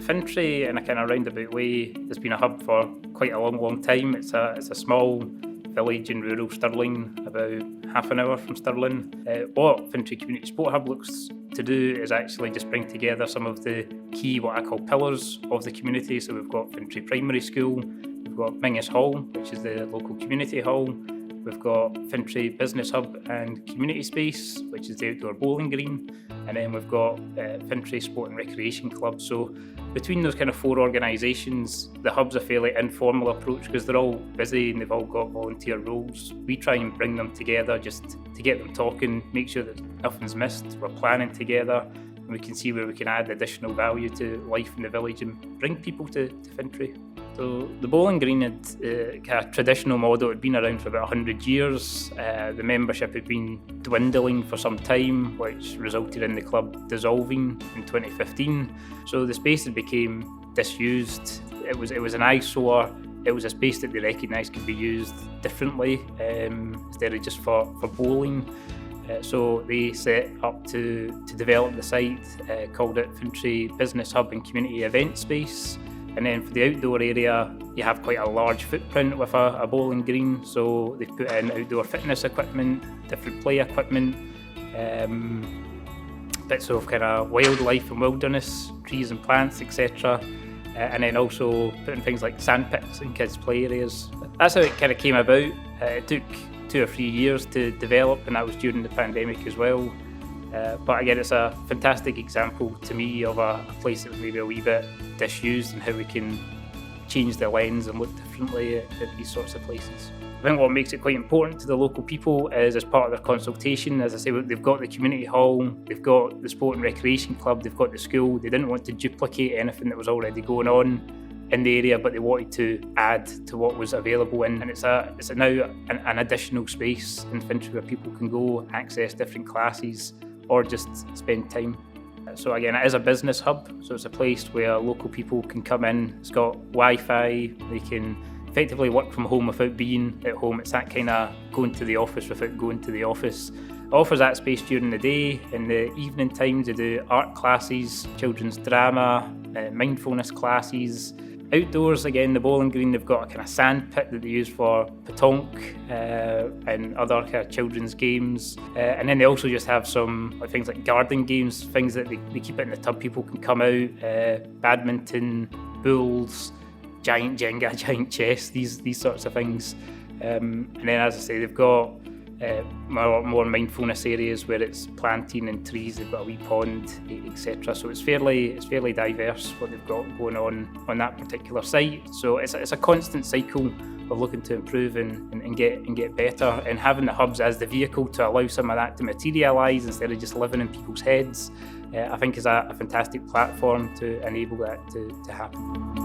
Fintry, in a kind of roundabout way, has been a hub for quite a long time. It's a small village in rural Stirling, about half an hour from Stirling. What Fintry Community Sport Hub looks to do is actually just bring together some of the key, what I call pillars of the community. So we've got Fintry Primary School, we've got Mingus Hall, which is the local community hall. We've got Fintry Business Hub and Community Space, which is the outdoor bowling green. And then we've got Fintry Sport and Recreation Club. So between those kind of four organisations, the hub's a fairly informal approach because they're all busy and they've all got volunteer roles. We try and bring them together just to get them talking, make sure that nothing's missed. We're planning together and we can see where we can add additional value to life in the village and bring people to Fintry. So the bowling green had kind of traditional model. It had been around for about 100 years. The membership had been dwindling for some time, which resulted in the club dissolving in 2015. So the space had became disused. It was an eyesore. It was a space that they recognised could be used differently instead of just for bowling. So they set up to develop the site, called it Fintry Business Hub and Community Event Space. And then for the outdoor area, you have quite a large footprint with a bowling green. So they've put in outdoor fitness equipment, different play equipment, bits of kind of wildlife and wilderness, trees and plants, etc. And then also putting things like sand pits and kids' play areas. That's how it kind of came about. It took 2 or 3 years to develop, and that was during the pandemic as well. But again, it's a fantastic example to me of a place that was maybe a wee bit disused and how we can change the lens and look differently at these sorts of places. I think what makes it quite important to the local people is, as part of their consultation, as I say, they've got the community hall, they've got the sport and recreation club, they've got the school. They didn't want to duplicate anything that was already going on in the area, but they wanted to add to what was available. And it's now an additional space in Fintry where people can go access different classes or just spend time. So again, it is a business hub, so it's a place where local people can come in. It's got Wi-Fi, they can effectively work from home without being at home. It's that kind of going to the office without going to the office. It offers that space during the day. In the evening times, they do art classes, children's drama, mindfulness classes. Outdoors, again, the bowling green, they've got a kind of sand pit that they use for pétanque and other kind of children's games. And then they also just have some things like garden games, things that they keep it in the tub. People can come out, badminton, bowls, giant Jenga, giant chess, these sorts of things. And then, as I say, they've got more mindfulness areas where it's planting and trees. They've got a wee pond, etc. So it's fairly diverse what they've got going on that particular site. So it's a constant cycle of looking to improve and get better, and having the hubs as the vehicle to allow some of that to materialise instead of just living in people's heads, I think is a fantastic platform to enable that to happen.